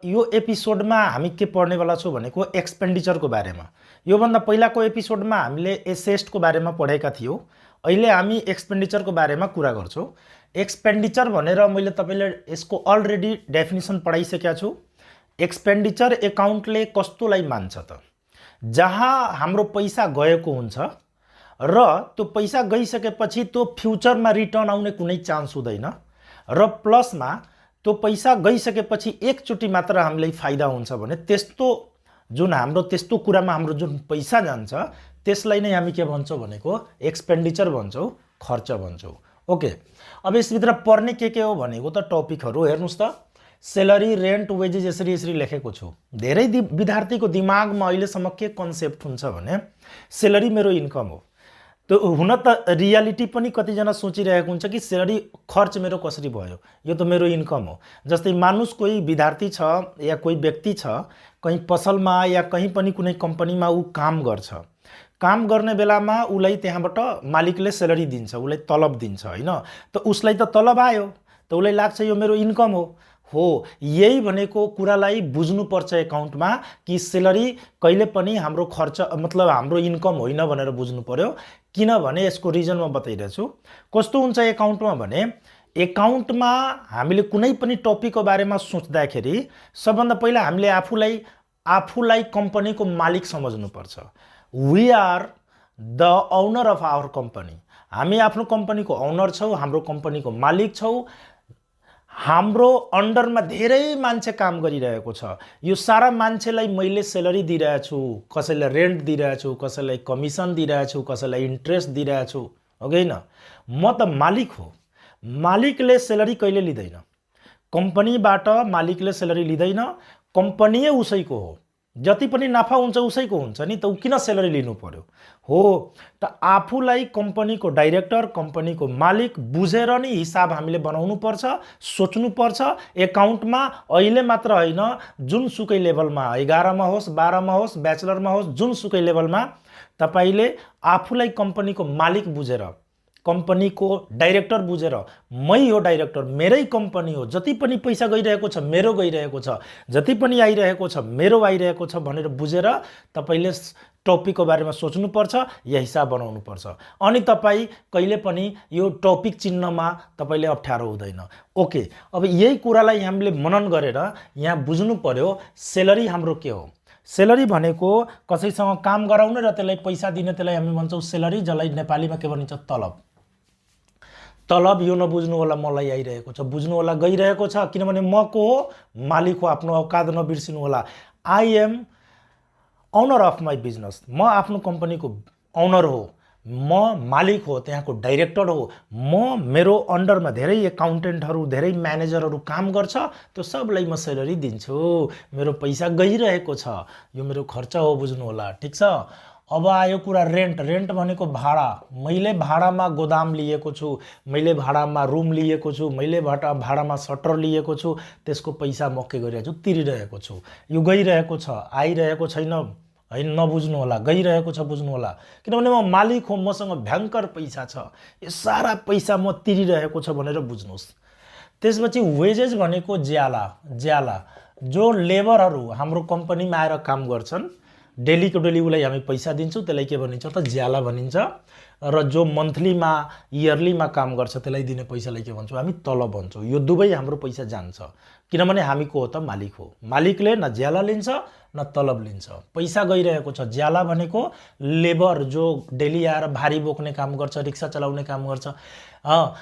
यो एपिसोडमा हामी के पढ्नेवाला छौँ भनेको एक्सपेन्डिचरको बारेमा। योभन्दा पहिलाको एपिसोडमा हामीले एसेस्टको बारेमा पढेका थियौँ। अहिले हामी एक्सपेन्डिचरको बारेमा कुरा गर्छौँ। एक्सपेन्डिचर भनेर मैले तपाईँले यसको अलरेडी डेफिनेसन पढाइसकेका छु। एक्सपेन्डिचर एकाउन्टले कस्तोलाई मान्छ त, जहाँ हाम्रो पैसा गएको हुन्छ र त्यो पैसा गइसकेपछि त्यो फ्युचरमा रिटर्न आउने कुनै चान्स हुँदैन र प्लसमा त्यो पैसा गइसकेपछि एकचोटि मात्र हामीलाई फाइदा हुन्छ भने त्यस्तो जुन हाम्रो त्यस्तो कुरामा हाम्रो जुन पैसा जान्छ त्यसलाई नै हामी के भन्छौँ भनेको एक्सपेन्डिचर भन्छौँ, खर्च भन्छौँ। ओके, अब यसभित्र पर्ने के हो भनेको त टपिकहरू हेर्नुस् त। सेलरी, रेन्ट, वेजेस यसरी यसरी लेखेको छु। धेरै विद्यार्थीको दिमागमा अहिलेसम्म के कन्सेप्ट हुन्छ भने सेलरी मेरो इन्कम हो। त्यो हुन त रियालिटी पनि कतिजना सोचिरहेको हुन्छ कि सेलरी खर्च मेरो कसरी भयो, यो त मेरो इन्कम हो। जस्तै मानुस कोही विद्यार्थी छ या कोही व्यक्ति छ कहीँ पसलमा या कहीँ पनि कुनै कम्पनीमा ऊ काम गर्छ। काम गर्ने बेलामा उसलाई त्यहाँबाट मालिकले सेलरी दिन्छ, उसलाई तलब दिन्छ होइन। त उसलाई त तलब आयो, त उसलाई लाग्छ यो मेरो इन्कम हो। यही भनेको कुरालाई बुझ्नुपर्छ एकाउन्टमा कि सेलरी कहिले पनि हाम्रो खर्च मतलब हाम्रो इन्कम होइन भनेर बुझ्नु पर्यो। किनभने यसको रिजन म बताइरहेछु। कस्तो हुन्छ एकाउन्टमा भने एकाउन्टमा हामीले कुनै पनि टपिकको बारेमा सोच्दाखेरि सबभन्दा पहिला हामीले आफूलाई कम्पनीको मालिक समझ्नुपर्छ। We are the owner of our company. हामी आफ्नो कम्पनीको ओनर छौँ, हाम्रो कम्पनीको मालिक छौँ। हाम्रो अन्डरमा धेरै मान्छे काम गरिरहेको छ। यो सारा मान्छेलाई मैले सेलरी दिइरहेको छु, कसैलाई रेन्ट दिइरहेको छु, कसैलाई कमिसन दिइरहेको छु, कसैलाई इन्ट्रेस्ट दिइरहेको छु, हो कि होइन? म त मालिक हो। मालिकले सेलरी कहिले लिँदैन, कम्पनीबाट मालिकले सेलरी लिँदैन, कम्पनी उसैको हो। जति पनि नाफा हुन्छ उसैको हुन्छ नि, त ऊ किन सेलरी लिनु पर्यो? हो त आफूलाई कम्पनीको डाइरेक्टर, कम्पनीको मालिक बुझेर नै हिसाब हामीले बनाउनु पर्छ, सोच्नु पर्छ। एकाउन्टमा अहिले मात्र होइन, जुनसुकै लेभलमा, 11मा होस्, 12मा होस्, ब्याचलरमा होस्, जुनसुकै लेभलमा तपाईले आफूलाई कम्पनीको मालिक बुझेर, कम्पनीको डाइरेक्टर बुझेर, मै हो डाइरेक्टर, मेरै कम्पनी हो, जति पनि पैसा गइरहेको छ मेरो गइरहेको छ, जति पनि आइरहेको छ मेरो आइरहेको छ भनेर बुझेर तपाईले टपिकको बारेमा सोच्नुपर्छ या हिसाब बनाउनुपर्छ। अनि तपाईँ कहिले पनि यो टपिक चिन्नमा तपाईले अप्ठ्यारो हुँदैन। ओके, अब यही कुरालाई हामीले मनन गरेर यहाँ बुझ्नु पर्यो सेलरी हाम्रो के हो। सेलरी भनेको कसैसँग काम गराउने र त्यसलाई पैसा दिने, त्यसलाई हामी भन्छौँ सेलरी, जसलाई नेपालीमा के भनिन्छ तलब। तलब यो नबुझ्नु होला मलाई आइरहेको छ, बुझ्नु होला गइरहेको छ, किनभने म को हो, मालिक हो। आफ्नो औकात नबिर्सिनु होला। I am owner of my business. म आफ्नो कम्पनीको ओनर हो, म मालिक हो, त्यहाँको डाइरेक्टर हो। मेरो अन्डरमा धेरै एकाउन्टेन्टहरू, धेरै म्यानेजरहरू काम गर्छ, त्यो सबलाई म सेलरी दिन्छु। मेरो पैसा गइरहेको छ, यो मेरो खर्च हो, बुझ्नु होला। ठिक छ। अब आयो कुरा रेन्ट। रेन्ट भनेको भाडा। मैले भाडामा गोदाम लिएको छु, मैले भाडामा रुम लिएको छु, मैले भाडामा सटर लिएको छु, त्यसको पैसा म के गरिरहेको छु, तिरिरहेको छु। यो गइरहेको छ, आइरहेको छैन होइन, नबुझ्नु होला, गइरहेको छ, बुझ्नु होला। किनभने म मालिक हो, मसँग भयङ्कर पैसा छ, यो सारा पैसा म तिरिरहेको छ भनेर बुझ्नुहोस्। त्यसपछि वेजेस भनेको ज्याला जो लेबरहरू हाम्रो कम्पनीमा आएर काम गर्छन्, डेलीको डेली उसलाई हामी पैसा दिन्छौँ, त्यसलाई के भनिन्छ त ज्याला भनिन्छ। र जो मन्थलीमा इयरलीमा काम गर्छ त्यसलाई दिने पैसालाई के भन्छौँ हामी, तलब भन्छौँ। यो दुवै हाम्रो पैसा जान्छ, किनभने हामी को हो त, मालिक हो। मालिकले न ज्याला लिन्छ न तलब लिन्छ, पैसा गइरहेको छ। ज्याला भनेको लेबर जो डेली आएर भारी बोक्ने काम गर्छ, रिक्सा चलाउने काम गर्छ,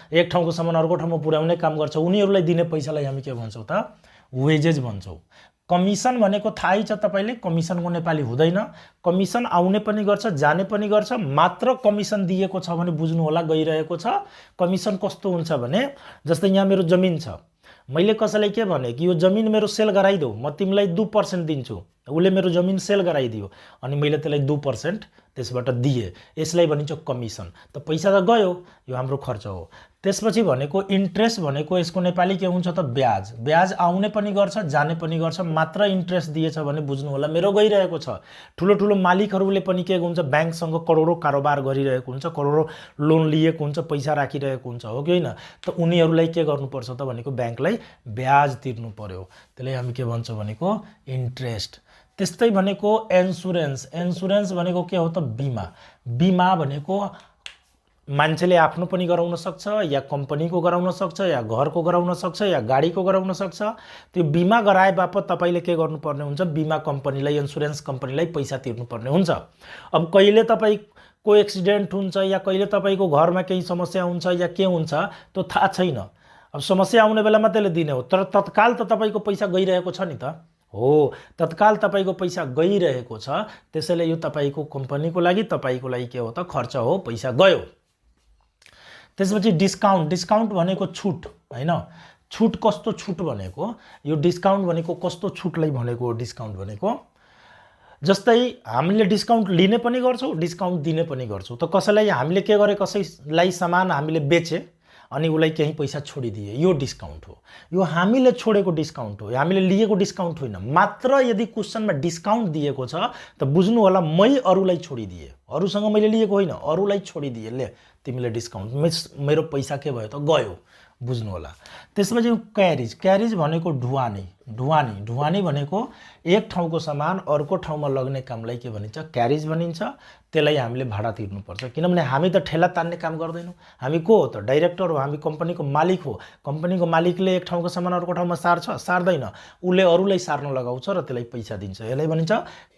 एक ठाउँको सामान अर्को ठाउँमा पुर्याउने काम गर्छ, उनीहरूलाई दिने पैसालाई हामी के भन्छौँ त, वेजेस भन्छौँ। कमिसन भनेको थाहै छ तपाईले, कमिसनको नेपाली हुँदैन। कमिसन आउने पनि गर्छ, जाने पनि गर्छ। मात्र कमिसन दिएको छ भने बुझ्नु होला गइरहेको छ। कमिसन कस्तो हुन्छ भने जस्तै यहाँ मेरो जमिन छ, मैले कसैलाई के भने कि यो जमिन मेरो सेल गराइदेऊ, म तिमीलाई 2% दिन्छु। उसले मेरो जमिन सेल गराइदियो अनि मैले त्यसलाई 2% त्यसबाट दिए, यसलाई भनिन्छ कमिसन। त पैसा त गयो, यो हाम्रो खर्च हो। त्यसपछि भनेको इन्ट्रेस्ट भनेको यसको नेपाली के हुन्छ त ब्याज। ब्याज आउने पनि गर्छ जाने पनि गर्छ, मात्र इन्ट्रेस्ट दिएछ भने बुझ्नु होला मेरो गइरहेको छ। ठुलो ठुलो मालिकहरूले पनि के हुन्छ, ब्याङ्कसँग करोडौँ कारोबार गरिरहेको हुन्छ, करोडौँ लोन लिएको हुन्छ, पैसा राखिरहेको हुन्छ, हो कि होइन। त उनीहरूलाई के गर्नुपर्छ त भनेको ब्याङ्कलाई ब्याज तिर्नु पर्यो, त्यसलाई हामी के भन्छौँ भनेको इन्ट्रेस्ट। त्यस्तै भनेको इन्सुरेन्स। इन्सुरेन्स भनेको के हो त बिमा। बिमा भनेको मान्छेले आफ्नो पनि गराउन सक्छ, या कम्पनीको गराउन सक्छ, या घरको गराउन सक्छ, या गाडीको गराउन सक्छ। त्यो बिमा गराए बापत तपाईँले के गर्नुपर्ने हुन्छ, बिमा कम्पनीलाई, इन्सुरेन्स कम्पनीलाई पैसा तिर्नुपर्ने हुन्छ। अब कहिले तपाईँको एक्सिडेन्ट हुन्छ, या कहिले तपाईँको घरमा केही समस्या हुन्छ, या के हुन्छ त्यो थाहा छैन। अब समस्या आउने बेलामा त्यसले दिने हो, तर तत्काल त तपाईँको पैसा गइरहेको छ नि त, हो, तत्काल तपाईँको पैसा गइरहेको छ। त्यसैले यो तपाईँको कम्पनीको लागि, तपाईँको लागि के हो त खर्च हो, पैसा गयो। त्यसपछि डिस्काउन्ट। डिस्काउन्ट भनेको छुट हैन। छुट कस्तो छुट भनेको, यो डिस्काउन्ट भनेको कस्तो छुटलाई भनेको हो डिस्काउन्ट भनेको। जस्तै हामीले डिस्काउन्ट लिने पनि गर्छौँ, डिस्काउन्ट दिने पनि गर्छौँ। त कसैलाई हामीले के गरे, कसैलाई सामान हामीले बेचे अनि उसलाई केही पैसा छोडिदिए, यो डिस्काउन्ट हो। यो हामीले छोडेको डिस्काउन्ट हो, हामीले लिएको डिस्काउन्ट होइन। मात्र यदि क्वेसनमा डिस्काउन्ट दिएको छ त बुझ्नु होला मै अरूलाई छोडिदिए, अरूसँग मैले लिएको होइन, अरूलाई छोडिदिए, ले तिमीले डिस्काउन्ट, मेरो पैसा के भयो त गयो, बुझ्नु होला। त्यसपछि क्यारिज। क्यारिज भनेको ढुवानी। ढुवानी ढुवानी भनेको एक ठाउँको सामान अर्को ठाउँमा लग्ने कामलाई के भनिन्छ, क्यारिज भनिन्छ। त्यसलाई हामीले भाडा तिर्नुपर्छ, किनभने हामी त ठेला तान्ने काम गर्दैनौँ। हामी को हो त, डाइरेक्टर हो, हामी कम्पनीको मालिक हो। कम्पनीको मालिकले एक ठाउँको सामान अर्को ठाउँमा सार्छ, सार्दैन, उसले अरूलाई सार्न लगाउँछ र त्यसलाई पैसा दिन्छ, यसलाई भनिन्छ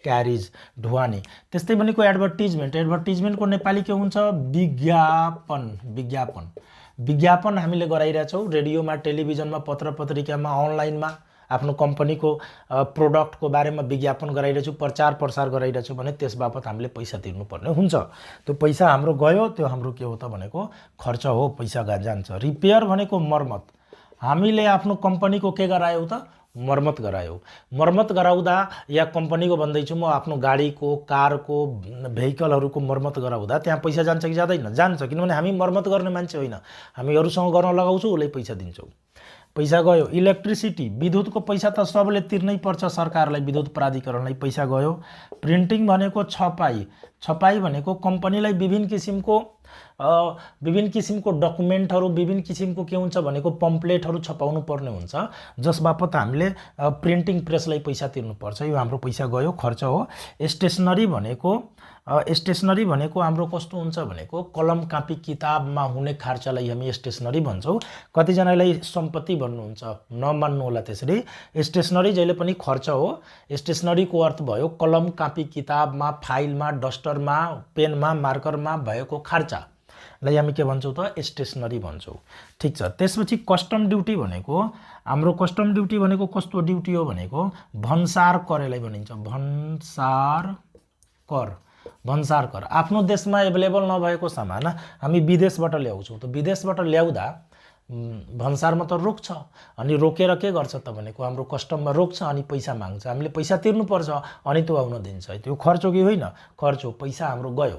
क्यारिज, ढुवानी। त्यस्तै भनेको एडभर्टिजमेन्ट। एडभर्टिजमेन्टको नेपाली के हुन्छ, विज्ञापन। विज्ञापन विज्ञापन हामीले गराइरहेछौँ रेडियोमा, टेलिभिजनमा, पत्र पत्रिकामा, अनलाइनमा आफ्नो कम्पनीको प्रोडक्टको बारेमा विज्ञापन गराइरहेछौँ, प्रचार प्रसार गराइरहेछौँ भने त्यस बापत हामीले पैसा तिर्नुपर्ने हुन्छ। त्यो पैसा हाम्रो गयो, त्यो हाम्रो के हो त भनेको खर्च हो, पैसा जान्छ। रिपेयर भनेको मर्मत। हामीले आफ्नो कम्पनीको के गरायौँ त, मर्मत गरायौँ। मर्मत गराउँदा, या कम्पनीको भन्दैछु म, आफ्नो गाडीको, कारको, भेहिकलहरूको मर्मत गराउँदा त्यहाँ पैसा जान्छ कि जाँदैन, जान्छ, किनभने हामी मर्मत गर्ने मान्छे होइन, हामी अरूसँग गर्न लगाउँछौँ, उसलाई पैसा दिन्छौँ, पैसा गयो। इलेक्ट्रिसिटी, विद्युतको पैसा त सबले तिर्नै पर्छ, सरकारलाई, विद्युत प्राधिकरणलाई पैसा गयो। प्रिन्टिङ भनेको छपाई। छपाई भनेको कम्पनीलाई विभिन्न किसिमको डकुमेन्टहरू, विभिन्न किसिमको के हुन्छ भनेको पम्पलेटहरू छपाउनु पर्ने हुन्छ, जस बापत हामीले प्रिन्टिङ प्रेसलाई पैसा तिर्नुपर्छ, यो हाम्रो पैसा गयो, खर्च हो। स्टेसनरी भनेको हाम्रो कस्तो हुन्छ भनेको कलम, कापी, किताबमा हुने खर्चलाई हामी स्टेसनरी भन्छौँ। कतिजनालाई सम्पत्ति भन्नुहुन्छ, नमान्नु होला त्यसरी। स्टेसनरी जहिले पनि खर्च हो। स्टेसनरीको अर्थ भयो कलम, कापी, किताबमा, फाइलमा, डस्टरमा, पेनमा, मार्करमा भएको खर्चलाई हामी के भन्छौँ त, स्टेसनरी भन्छौँ। ठिक छ। त्यसपछि कस्टम ड्युटी भनेको, हाम्रो कस्टम ड्युटी भनेको कस्तो ड्युटी हो भनेको भन्सार करलाई भनिन्छ, भन्सार कर। भन्सार कर आफ्नो देशमा एभाइलेबल नभएको सामान हामी विदेशबाट ल्याउँछौँ। त विदेशबाट ल्याउँदा भन्सारमा त रोक्छ, अनि रोकेर के गर्छ त भनेको हाम्रो कस्टममा रोक्छ, अनि पैसा माग्छ, हामीले पैसा तिर्नुपर्छ, अनि त्यो आउन दिन्छ। त्यो खर्च हो कि होइन, खर्च हो, पैसा हाम्रो गयो।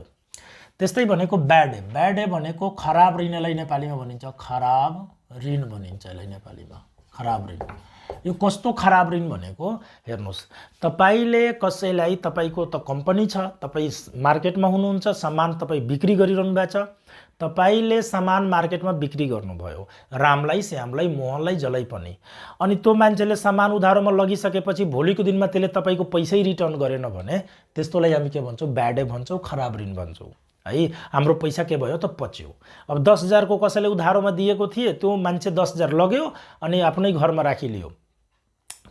त्यस्तै भनेको ब्याड डे। ब्याड डे भनेको खराब ऋणलाई नेपालीमा भनिन्छ खराब ऋण भनिन्छ, यसलाई नेपालीमा खराब ऋण। यो कस्तो खराब ऋण भनेको हेर्नुहोस्, तपाईले कसैलाई, तपाईको त कम्पनी छ, तपाईँ मार्केटमा हुनुहुन्छ, सामान तपाईँ बिक्री गरिरहनु भएको छ, तपाईले सामान मार्केटमा बिक्री गर्नुभयो, रामलाई, श्यामलाई, मोहनलाई, जसलाई पनि, अनि त्यो मान्छेले सामान उधारोमा लगिसकेपछि भोलिको दिनमा त्यसले तपाईको पैसै रिटर्न गरेन भने त्यस्तोलाई हामी के भन्छौँ, ब्याड डे भन्छौँ, खराब ऋण भन्छौँ है। हाम्रो पैसा के भयो त पच्यो। अब 10,000 को कसैले उधारोमा दिएको थिए, त्यो मान्छे 10,000 लग्यो अनि आफ्नै घरमा राखिलियो,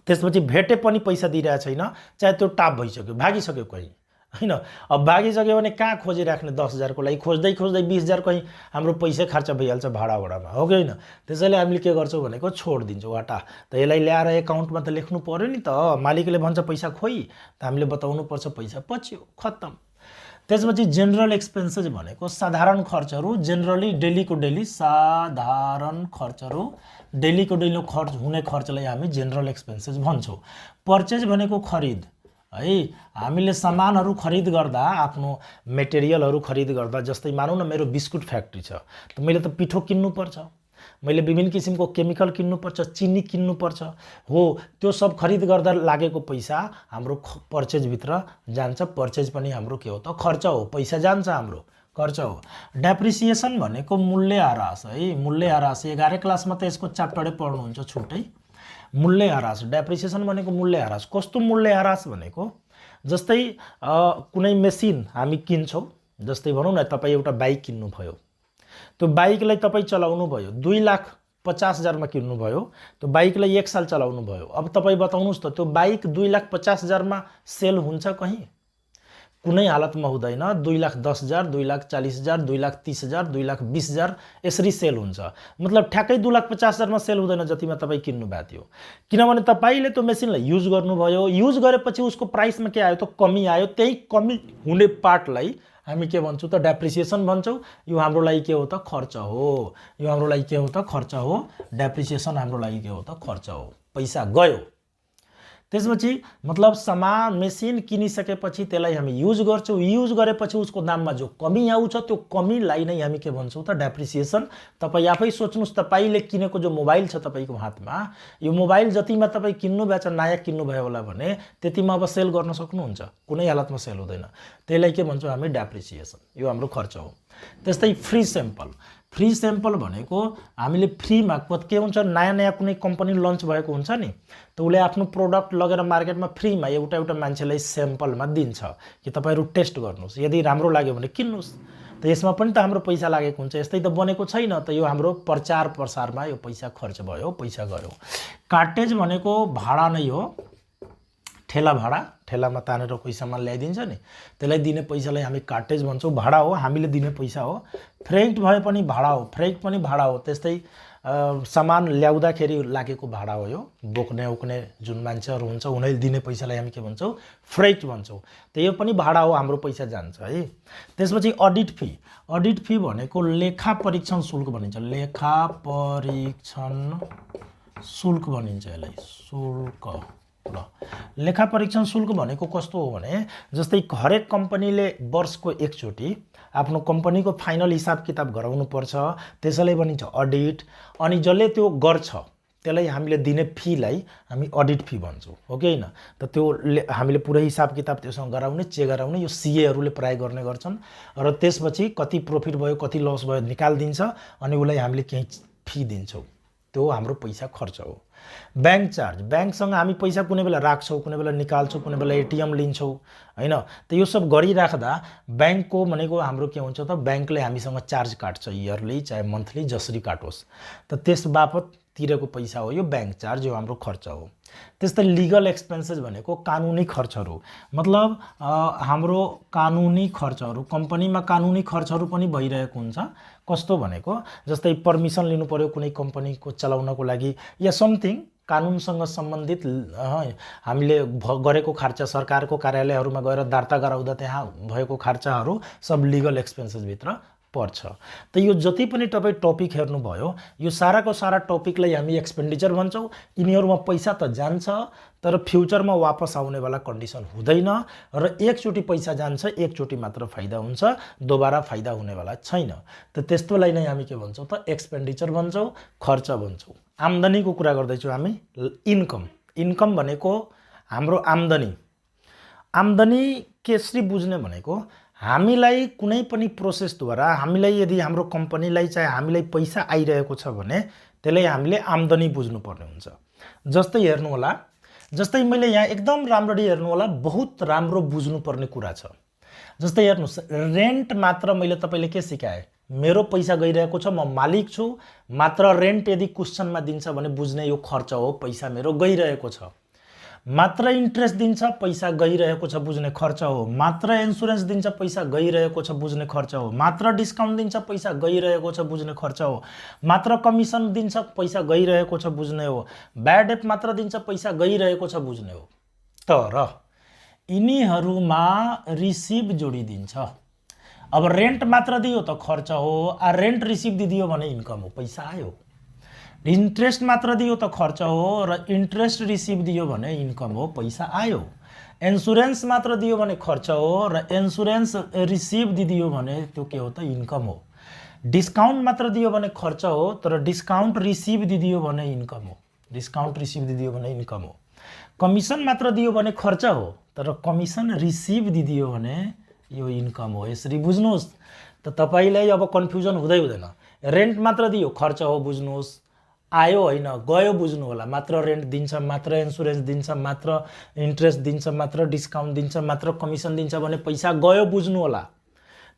त्यसपछि भेटे पनि पैसा दिइरहेको छैन, चाहे त्यो टाप भइसक्यो, भागिसक्यो कहीँ हैन। अब भागिसक्यो भने कहाँ खोजिराख्ने 10,000 को लागि, खोज्दै खोज्दै 20,000 कहीँ हाम्रो पैसै खर्च भइहाल्छ भाडामा, हो कि होइन। त्यसैले हामीले के गर्छौँ भनेको छोडिदिन्छौँ, हटा। त यसलाई ल्याएर एकाउन्टमा त लेख्नु पर्यो नि त, मालिकले भन्छ पैसा खोइ, त हामीले बताउनु पर्छ पैसा पच्यो, खत्तम। त्यसपछि जेनरल एक्सपेन्सेस भनेको साधारण खर्चहरू, जेनरली डेलीको डेली, साधारण खर्चहरू, डेलीको डेली खर्च हुने खर्चलाई हामी जेनरल एक्सपेन्सेस भन्छौँ। पर्चेज भनेको खरिद, है। हामीले सामानहरू खरिद गर्दा आफ्नो मेटेरियलहरू खरिद गर्दा जस्तै मानौँ न मेरो बिस्कुट फ्याक्ट्री छ त मैले त पिठो किन्नुपर्छ, मैले विभिन्न किसिमको केमिकल किन्नुपर्छ, चिनी किन्नुपर्छ हो, त्यो सब खरिद गर्दा लागेको पैसा हाम्रो पर्चेजभित्र जान्छ। पर्चेज पनि हाम्रो के हो त खर्च हो, पैसा जान्छ हाम्रो खर्च हो। डेप्रिसिएसन भनेको मूल्य ह्रास है, मूल्य ह्रास 11 क्लासमा त यसको च्याप्टरै पढ्नुहुन्छ छुट्टै। मूल्य ह्रास, डेप्रिसिएसन भनेको मूल्य ह्रास। कस्तो मूल्य ह्रास भनेको जस्तै कुनै मेसिन हामी किन्छौँ, जस्तै भनौँ न तपाईँ एउटा बाइक किन्नुभयो, त्यो बाइकलाई तपाईँ चलाउनु भयो 2,50,000मा किन्नुभयो, त्यो बाइकलाई 1 साल चलाउनु भयो। अब तपाईँ बताउनुहोस् त त्यो बाइक 2,50,000मा सेल हुन्छ कहीँ? कुनै हालतमा हुँदैन। 2,10,000, 2,40,000, 2,30,000, 2,20,000 यसरी सेल हुन्छ। मतलब ठ्याक्कै 2,50,000मा सेल हुँदैन जतिमा तपाईँ किन्नु भएको थियो, किनभने तपाईँले त्यो मेसिनलाई युज गर्नुभयो, युज गरेपछि उसको प्राइसमा के आयो त कमी आयो। त्यही कमी हुने पार्टलाई हामी के भन्छौँ त डेप्रिसिएसन भन्छौँ। यो हाम्रो लागि के हो त खर्च हो, यो हाम्रो लागि के हो त खर्च हो। डेप्रिसिएसन हाम्रो लागि के हो त खर्च हो, पैसा गयो। त्यसपछि मतलब सामान मेसिन किनिसकेपछि त्यसलाई हामी युज गर्छौँ, युज गरेपछि उसको दाममा जो कमी आउँछ त्यो कमीलाई नै हामी के भन्छौँ त डेप्रिसिएसन। तपाईँ आफै सोच्नुहोस्, तपाईँले किनेको जो मोबाइल छ तपाईँको हातमा, यो मोबाइल जतिमा तपाईँ किन्नुभएको छ, नयाँ किन्नुभयो होला भने त्यतिमा अब सेल गर्न सक्नुहुन्छ? कुनै हालतमा सेल हुँदैन। त्यसलाई के भन्छौँ हामी डेप्रिसिएसन, यो हाम्रो खर्च हो। त्यस्तै फ्री स्याम्पल, फ्री स्याम्पल भनेको हामीले फ्रीमा के हुन्छ, नयाँ नयाँ कुनै कम्पनी लन्च भएको हुन्छ नि, त उसले आफ्नो प्रोडक्ट लगेर मार्केटमा फ्रीमा एउटा एउटा मान्छेलाई स्याम्पलमा दिन्छ कि तपाईँहरू टेस्ट गर्नुहोस्, यदि राम्रो लाग्यो भने किन्नुहोस्। त यसमा पनि त हाम्रो पैसा लागेको हुन्छ, यस्तै त बनेको छैन। त यो हाम्रो प्रचार प्रसारमा यो पैसा खर्च भयो, पैसा गयो। कार्टेज भनेको भाडा नै हो, ठेला भाडा, ठेलामा तानेर कोही सामान ल्याइदिन्छ नि, त्यसलाई दिने पैसालाई हामी कार्टेज भन्छौँ, भाडा हो, हामीले दिने पैसा हो। फ्रेट भए पनि भाडा हो, फ्रेट पनि भाडा हो। त्यस्तै सामान ल्याउँदाखेरि लागेको भाडा हो, यो बोक्ने उक्ने जुन मान्छेहरू हुन्छ उनीहरूले दिने पैसालाई हामी के भन्छौँ फ्रेट भन्छौँ। त यो पनि भाडा हो, हाम्रो पैसा जान्छ है। त्यसपछि अडिट फी, अडिट फी भनेको लेखा परीक्षण शुल्क भनिन्छ, लेखा परीक्षण शुल्क भनिन्छ यसलाई, शुल्क। ल लेखा परीक्षण शुल्क भनेको कस्तो हो भने जस्तै हरेक कम्पनीले वर्षको एकचोटि आफ्नो कम्पनीको फाइनल हिसाब किताब गराउनु पर्छ, त्यसैले भनिन्छ अडिट। अनि जसले त्यो गर्छ त्यसलाई हामीले दिने फीलाई हामी अडिट फी भन्छौँ, हो कि होइन? त त्यो हामीले पुरै हिसाब किताब त्योसँग गराउने, चेक गराउने, यो सिएहरूले प्राय गर्ने गर्छन्। र त्यसपछि कति प्रफिट भयो कति लस भयो निकालिदिन्छ अनि उसलाई हामीले केही फी दिन्छौँ, त्यो हाम्रो पैसा खर्च हो। बैंक चार्ज, बैंकसँग हामी पैसा कुनै बेला राख्छौँ, कुनै बेला निकाल्छौँ, कुनै बेला एटिएम लिन्छौँ हैन। त यो सब गरिराख्दा बैंकको भनेको हाम्रो के हुन्छ त बैंकले हामीसँग चार्ज काट्छ, इयरली चाहे मन्थली जसरी काटोस्, त त्यस बापत तिरेको पैसा हो यो बैंक चार्ज, यो हाम्रो खर्च हो। त्यस्तै लिगल एक्सपेन्सेस भनेको कानुनी खर्चहरू, मतलब हाम्रो कानुनी खर्चहरू, कम्पनीमा कानुनी खर्चहरू पनि भइरहेको हुन्छ। कस्तो भनेको जस्तै पर्मिसन लिनु पर्यो कुनै कम्पनीको चलाउनको लागि या समथिङ कानुनसँग सम्बन्धित हामीले गरेको खर्च, सरकारको कार्यालयहरूमा गएर दर्ता गराउँदा त्यहाँ भएको खर्चहरू सब लिगल एक्सपेन्सेसभित्र पर्छ। त यो जति पनि तपाईँ टपिक हेर्नुभयो यो साराको सारा टपिकलाई हामी एक्सपेन्डिचर भन्छौँ। यिनीहरूमा पैसा त जान्छ तर फ्युचरमा वापस आउनेवाला कन्डिसन हुँदैन र एकचोटि पैसा जान्छ, एकचोटि मात्र फाइदा हुन्छ, दोबारा फाइदा हुनेवाला छैन। त त्यस्तोलाई नै हामी के भन्छौँ त एक्सपेन्डिचर भन्छौँ, खर्च भन्छौँ। आम्दानीको कुरा गर्दैछौँ हामी, इन्कम। इन्कम भनेको हाम्रो आम्दानी। आम्दानी कसरी बुझ्ने भनेको हामीलाई कुनै पनि प्रोसेसद्वारा हामीलाई यदि हाम्रो कम्पनीलाई चाहे हामीलाई पैसा आइरहेको छ भने त्यसलाई हामीले आम्दानी बुझ्नुपर्ने हुन्छ। जस्तै हेर्नु होला, जस्तै मैले यहाँ एकदम राम्ररी हेर्नु होला, बहुत राम्रो बुझ्नुपर्ने कुरा छ। जस्तै हेर्नुस्, रेन्ट मात्र मैले तपाईले के सिकाएँ, मेरो पैसा गइरहेको छ, म मालिक छु, मात्र रेन्ट यदि क्वेसनमा दिन्छ भने बुझ्ने यो खर्च हो, पैसा मेरो गइरहेको छ। मात्र इन्ट्रेस्ट दिन्छ पैसा गइरहेको छ बुझ्ने खर्च हो। मात्र इन्सुरेन्स दिन्छ पैसा गइरहेको छ बुझ्ने खर्च हो। मात्र डिस्काउन्ट दिन्छ पैसा गइरहेको छ बुझ्ने खर्च हो। मात्र कमिसन दिन्छ पैसा गइरहेको छ बुझ्ने हो। ब्याड डेट मात्र दिन्छ पैसा गइरहेको छ बुझ्ने हो। तर यिनीहरूमा रिसिभ जोडिदिन्छ। अब रेन्ट मात्र दियो त खर्च हो, रेन्ट रिसिभ दिदियो भने इन्कम हो, पैसा आयो। इन्ट्रेस्ट मात्र दियो त खर्च हो र इन्ट्रेस्ट रिसिभ दियो भने इन्कम हो, पैसा आयो। इन्सुरेन्स मात्र दियो भने खर्च हो र इन्सुरेन्स रिसिभ दिदियो भने त्यो के हो त इन्कम हो। डिस्काउन्ट मात्र दियो भने खर्च हो तर डिस्काउन्ट रिसिभ दिदियो भने इन्कम हो, डिस्काउन्ट रिसिभ दिदियो भने इन्कम हो। कमिसन मात्र दियो भने खर्च हो तर कमिसन रिसिभ दिदियो भने यो इन्कम हो। यसरी बुझ्नुहोस् त तपाईलाई अब कन्फ्युजन हुँदै हुँदैन। रेन्ट मात्र दियो खर्च हो बुझ्नुहोस्, आयो होइन गयो बुझ्नु होला। मात्र रेन्ट दिन्छ, मात्र इन्सुरेन्स दिन्छ, मात्र इन्ट्रेस्ट दिन्छ, मात्र डिस्काउन्ट दिन्छ, मात्र कमिसन दिन्छ भने पैसा गयो बुझ्नु होला।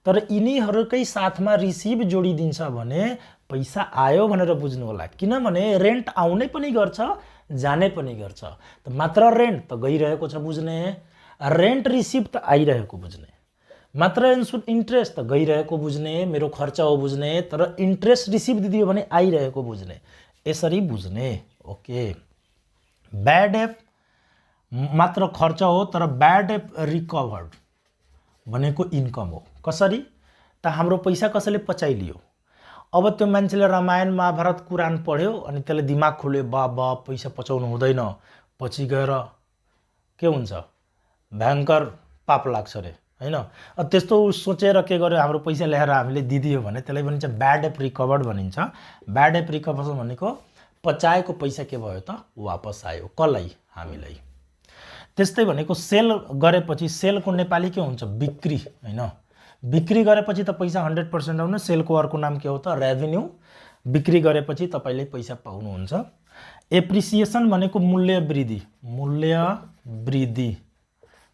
तर यिनीहरूकै साथमा रिसिभ जोडिदिन्छ भने पैसा आयो भनेर बुझ्नु होला। किनभने रेन्ट आउने पनि गर्छ जाने पनि गर्छ। त मात्र रेन्ट त गइरहेको छ बुझ्ने, रेन्ट रिसिभ त आइरहेको बुझ्ने, मात्र इन्ट्रेस्ट त गइरहेको बुझ्ने, मेरो खर्च हो बुझ्ने, तर इन्ट्रेस्ट रिसिभ दिदियो भने आइरहेको बुझ्ने। यसरी बुझ्ने। ओके। ब्याड डेट मात्र खर्च हो तर ब्याड डेट रिकभर्ड भनेको इन्कम हो। कसरी त हाम्रो पैसा कसैले पचाइलियो। अब त्यो मान्छेले रामायण महाभारत कुरान पढ्यो अनि त्यसले दिमाग खोल्यो, बा पैसा पचाउनु हुँदैन, पछि गएर के हुन्छ भयङ्कर पाप लाग्छ रे हैन। त्यस्तो सोचेर के गर्यो हाम्रो पैसा ल्याएर हामीले दिदियो भने त्यसलाई भनिन्छ ब्याड डेट रिकभर्ड भनिन्छ। ब्याड डेट रिकभर्ड भनेको पचाएको पैसा के भयो त वापस आयो, कसलाई हामीलाई। त्यस्तै भनेको सेल गरेपछि सेलको नेपाली के हुन्छ बिक्री हैन। बिक्री गरेपछि त पैसा 100% आउनु, सेलको अर्को नाम के हो त रेभेन्यू। बिक्री गरेपछि तपाईले पैसा पाउनुहुन्छ। एप्रिसिएसन भनेको मूल्य वृद्धि, मूल्य वृद्धि,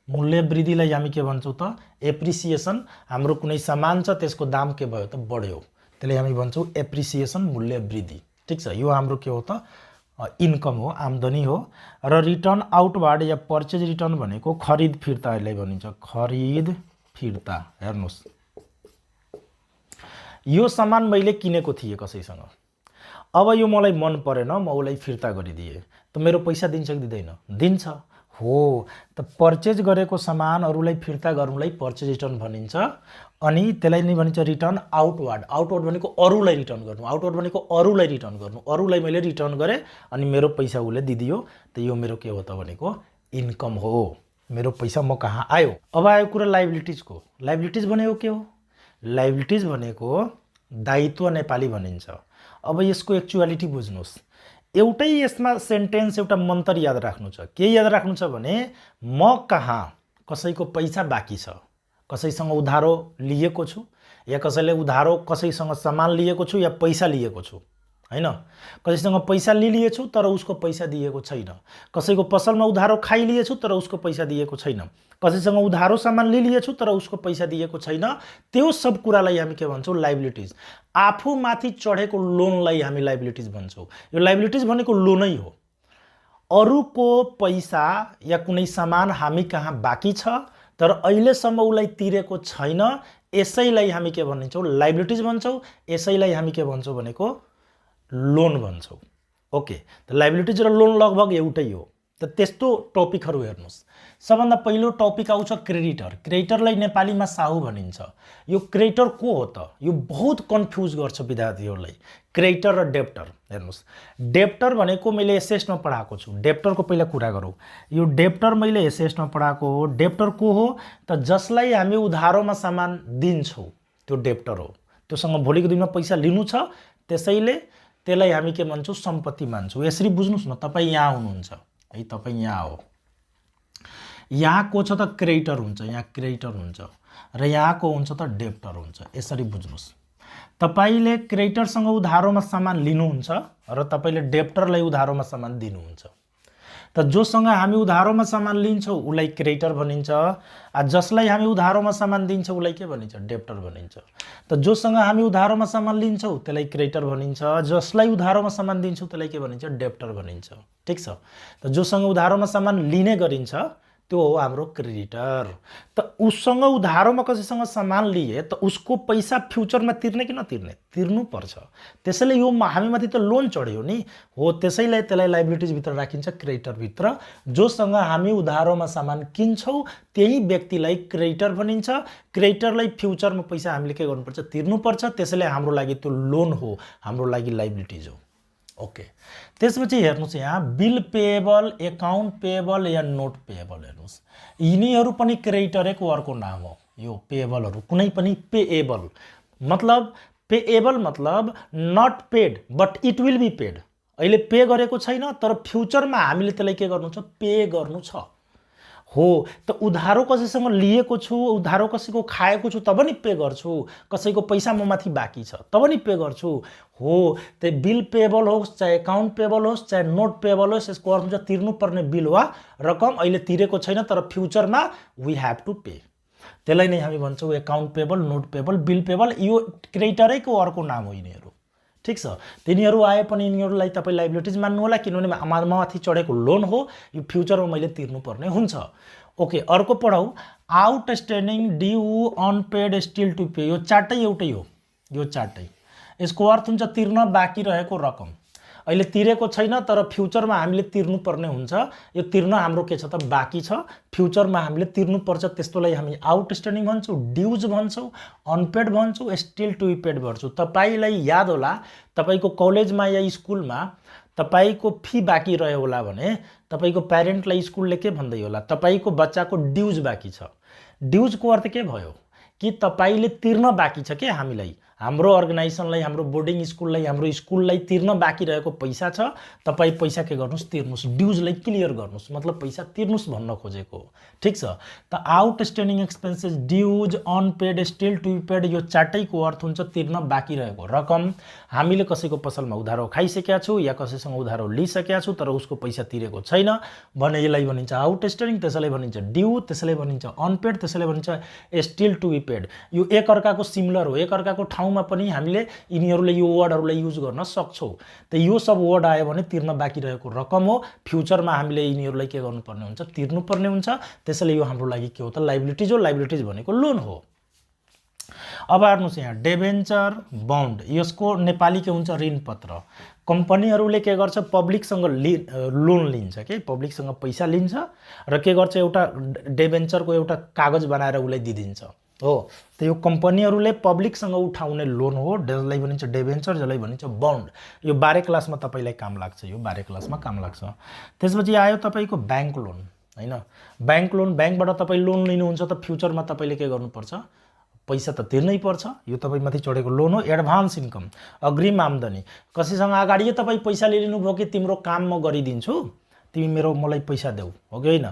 मूल्य वृद्धिलाई हामी के भन्छौँ त एप्रिसिएसन। हाम्रो कुनै सामान छ त्यसको दाम के भयो त बढ्यो, त्यसलाई हामी भन्छौँ एप्रिसिएसन, मूल्य वृद्धि। ठीक छ, यो हाम्रो के हो त इन्कम हो, आम्दानी हो। र रिटर्न आउटवार्ड या पर्चेज रिटर्न भनेको खरिद फिर्तालाई भनिन्छ, खरिद फिर्ता। हेर्नुहोस् यो सामान मैले किनेको थिएँ कसैसँग, अब यो मलाई मन परेन, म उसलाई फिर्ता गरिदिएँ त मेरो पैसा दिन्छ कि दिँदैन? दिन्छ हो। त पर्चेज गरेको सामान अरूलाई फिर्ता गर्नुलाई पर्चेज रिटर्न भनिन्छ। अनि त्यसलाई नै भनिन्छ रिटर्न आउटवार्ड। आउटवार्ड भनेको अरूलाई रिटर्न गर्नु, आउटवार्ड भनेको अरूलाई रिटर्न गर्नु। अरूलाई मैले रिटर्न गरेँ अनि मेरो पैसा उसले दिदियो त यो मेरो के हो त भनेको इन्कम हो, मेरो पैसा म कहाँ आयो। अब आयो कुरा लाइबिलिटिजको। लाइबिलिटिज भनेको के हो? लाइबिलिटिज भनेको दायित्व नेपाली भनिन्छ। अब यसको एक्चुअलिटी बुझ्नुहोस्। एउटै यसमा सेन्टेन्स एउटा मन्त्र याद राख्नु छ। के याद राख्नु छ भने म कहाँ कसैको पैसा बाँकी छ, कसैसँग उधारो लिएको छु या कसैले उधारो कसैसँग सामान लिएको छु या पैसा लिएको छु हैन। कसैसँग पैसा लिएछु तर उसको पैसा दिएको छैन, कसैको पसलमा उधारो खाइलिएछु तर उसको पैसा दिएको छैन, कसैसँग उधारो सामान लिएछु तर उसको पैसा दिएको छैन। त्यो सब कुरालाई हामी के भन्छौँ लाइबिलिटिज। आफूमाथि चढेको लोनलाई हामी लाइबिलिटिज भन्छौँ। यो लाइबिलिटिज भनेको लोनै हो। अरूको पैसा या कुनै सामान हामी कहाँ बाँकी छ तर अहिलेसम्म उसलाई तिरेको छैन, यसैलाई हामी के भन्छौँ लाइबिलिटिज भन्छौँ। यसैलाई हामी के भन्छौँ भनेको लोन भन्छौँ। ओके, त लाइबिलिटिज र लोन लगभग एउटै हो। त त्यस्तो टपिकहरू हेर्नुहोस्। सबभन्दा पहिलो टपिक आउँछ क्रेडिटर। क्रेडिटरलाई नेपालीमा साहु भनिन्छ। यो क्रेडिटर को हो त? यो बहुत कन्फ्युज गर्छ विद्यार्थीहरूलाई। क्रेडिटर र डेप्टर हेर्नुहोस्। डेप्टर भनेको मैले एसएसमा पढाएको छु। डेप्टरको पहिला कुरा गरौँ। यो डेप्टर मैले एसएसमा पढाएको हो। डेप्टर को हो त? जसलाई हामी उधारोमा सामान दिन्छौँ त्यो डेप्टर हो। त्योसँग भोलिको दिनमा पैसा लिनु छ, त्यसैले त्यसलाई हामी के भन्छौँ सम्पत्ति मान्छौँ। यसरी बुझ्नुहोस् न। तपाईँ यहाँ हुनुहुन्छ है, तपाईँ यहाँ हो, यहाँ को छ त क्रेडिटर हुन्छ, यहाँ क्रेडिटर हुन्छ र यहाँ को हुन्छ त डेप्टर हुन्छ। यसरी बुझ्नुहोस्। तपाईले क्रेडिटरसँग उधारोमा सामान लिनुहुन्छ र तपाईले डेप्टरलाई उधारोमा सामान दिनुहुन्छ। त जोसँग हामी उधारोमा सामान लिन्छौँ उसलाई क्रेडिटर भनिन्छ। जसलाई हामी उधारोमा सामान दिन्छौँ उसलाई के भनिन्छ? डेप्टर भनिन्छ। त जोसँग हामी उधारोमा सामान लिन्छौँ त्यसलाई क्रेडिटर भनिन्छ, जसलाई उधारोमा सामान दिन्छौँ त्यसलाई के भनिन्छ? डेप्टर भनिन्छ। ठीक छ। त जोसँग उधारोमा सामान लिने गरिन्छ त्यो हो हाम्रो क्रेडिटर। त उससँग उधारोमा कसैसँग सामान लिए त उसको पैसा फ्युचरमा तिर्ने कि नतिर्ने? तिर्नु पर्छ। त्यसैले यो हामीमाथि त लोन चढ्यो नि हो, त्यसैले त्यसलाई लाइबिलिटिज भित्र राखिन्छ, क्रेडिटर भित्र। जोसँग हामी उधारोमा सामान किन्छौँ त्यही व्यक्तिलाई क्रेडिटर भनिन्छ। क्रेडिटरलाई फ्युचरमा पैसा हामीले के गर्नुपर्छ? तिर्नुपर्छ। त्यसैले हाम्रो लागि त्यो लोन हो, हाम्रो लागि लाइबिलिटिज हो। ओके, त्यसपछि हेर्नुहोस् यहाँ बिल पेएबल, एकाउन्ट पेएबल या नोट पेएबल हेर्नुहोस्, यिनीहरू पनि क्रेडिटरको अर्को नाम हो। यो पेएबलहरू कुनै पनि पेएबल मतलब not paid but it will be paid. अहिले पे गरेको छैन तर फ्युचरमा हामीले त्यसलाई के गर्नु छ, पे गर्नु छ हो। त उधारो कसैसँग लिएको छु, उधारो कसैको खाएको छु तब नि पे गर्छु, कसैको पैसा ममाथि बाँकी छ तब नि पे गर्छु हो। त्यो बिल पेएबल होस् चाहे एकाउन्ट पेएबल होस् चाहे नोट पेएबल होस्, यसको अर्थ हुन्छ तिर्नुपर्ने बिल वा रकम अहिले तिरेको छैन तर फ्युचरमा वी ह्याभ टु पे। त्यसलाई नै हामी भन्छौँ account payable, note payable, bill payable. यो क्रेडिटरैको अर्को नाम हो यिनीहरू। ठिक छ, तिनीहरू आए पनि यिनीहरूलाई तपाईँ लाइबिलिटिज मान्नु होला किनभने माथि चढेको लोन हो, यो फ्युचरमा मैले तिर्नुपर्ने हुन्छ। ओके, अर्को पढौँ। Outstanding, due, unpaid, still to pay. यो चारटै एउटै हो, यो चारटै। यसको अर्थ हुन्छ तिर्न बाँकी रहेको रकम अहिले तिरेको छैन तर फ्युचरमा हामीले तिर्नुपर्ने हुन्छ। यो तिर्न हाम्रो के छ त, बाँकी छ, फ्युचरमा हामीले तिर्नुपर्छ। त्यस्तोलाई हामी आउटस्ट्यान्डिङ भन्छौँ, ड्युज भन्छौँ, अनपेड भन्छौँ, स्टिल टु बी पेड भन्छौँ। तपाईलाई याद होला तपाईको कलेजमा या स्कुलमा तपाईको फी बाँकी रह्यो होला भने तपाईको प्यारेन्टलाई स्कुलले के भन्दै होला, तपाईको बच्चाको ड्युज बाँकी छ। ड्युजको अर्थ के भयो कि तपाईले तिर्न बाँकी छ के, हामीलाई, हाम्रो अर्गनाइजेसनलाई, हाम्रो बोर्डिङ स्कुललाई, हाम्रो स्कुललाई तिर्न बाँकी रहेको पैसा छ। तपाईँ पैसा के गर्नुहोस्, तिर्नुहोस्, ड्युजलाई क्लियर गर्नुहोस्, मतलब पैसा तिर्नुहोस् भन्न खोजेको हो। ठिक छ, त outstanding expenses, dues, unpaid, still to be paid, यो चारटैको अर्थ हुन्छ तिर्न बाँकी रहेको रकम। हामीले कसैको पसलमा उधारो खाइसकेका छौँ या कसैसँग उधारो लिइसकेका छौँ तर उसको पैसा तिरेको छैन भने यसलाई भनिन्छ आउटस्ट्यान्डिङ, त्यसैलाई भनिन्छ ड्यू, त्यसैलाई भनिन्छ अनपेड, त्यसैलाई भनिन्छ स्टिल टु बी पेड। यो एकअर्काको सिमिलर हो, एकअर्काको ठाउँमा पनि हामीले यिनीहरूले यो वर्डहरूलाई युज गर्न सक्छौँ। त यो सब वर्ड आयो भने तिर्न बाँकी रहेको रकम हो, फ्युचरमा हामीले यिनीहरूलाई के गर्नुपर्ने हुन्छ, तिर्नुपर्ने हुन्छ। त्यसैले यो हाम्रो लागि के हो त, लाइबिलिटिज हो। लाइबिलिटिज भनेको लोन हो। अब हेर्नुहोस् यहाँ डेबेन्चर, बन्ड, यसको नेपाली के हुन्छ, ऋणपत्र। कम्पनीहरूले के गर्छ, पब्लिकसँग लोन लिन्छ के, पब्लिकसँग पैसा लिन्छ र के गर्छ, एउटा डेबेन्चरको एउटा कागज बनाएर उसलाई दिइदिन्छ हो। त यो कम्पनीहरूले पब्लिकसँग उठाउने लोन हो, जसलाई भनिन्छ डेबेन्चर, जसलाई भनिन्छ बन्ड। यो 12 क्लासमा तपाईलाई काम लाग्छ, यो 12 क्लासमा काम लाग्छ। त्यसपछि आयो तपाईको ब्याङ्क लोन हैन। ब्याङ्क लोन, ब्याङ्कबाट तपाईँ लोन लिनुहुन्छ त फ्युचरमा तपाईले के गर्नुपर्छ, पैसा त तिर्नै पर्छ। यो तपाईमाथि चढेको लोन हो। एडभान्स इन्कम, अग्रिम आम्दानी, कसैसँग अगाडि तपाईँ पैसा लिनुभयो कि तिम्रो काम म गरिदिन्छु, तिमी मलाई पैसा देऊ, हो कि होइन।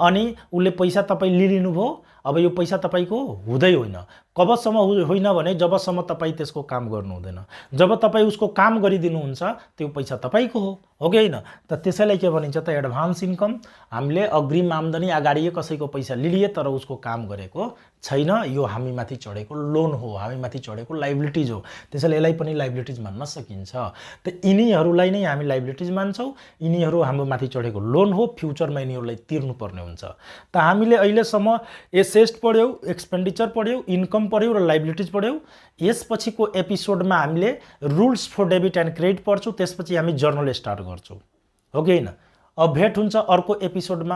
अनि उसले पैसा तपाईँ लिनुभयो, अब यो पैसा तपाईको हुँदै होइन। कबसम्म होइन भने जबसम्म तपाईँ त्यसको काम गर्नु हुँदैन। जब तपाईँ उसको काम गरिदिनुहुन्छ त्यो पैसा तपाईको हो कि होइन। त त्यसैलाई के भनिन्छ त, एडभान्स इन्कम। हामीले अग्रिम आम्दानी, अगाडि कसैको पैसा लिलिए तर उसको काम गरेको छैन, यो हामीमाथि चढेको लोन हो, हामीमाथि चढेको लाइबिलिटिज हो। त्यसैले यसलाई पनि लाइबिलिटिज मान्न सकिन्छ। त यिनीहरूलाई नै हामी लाइबिलिटिज मान्छौँ। यिनीहरू हाम्रो माथि चढेको लोन हो, फ्युचरमा यिनीहरूलाई तिर्नुपर्ने हुन्छ। त हामीले अहिलेसम्म एसेट पढ्यौँ, एक्सपेन्डिचर पढ्यौँ, इन्कम पढ्यौँ र लाइबिलिटिज पढ्यौँ। यसपछिको एपिसोडमा हामीले rules for debit and credit पढ्छौँ, त्यसपछि हामी जर्नल स्टार्ट गर्छौँ, हो कि होइन। अब भेट हुन्छ अर्को एपिसोडमा।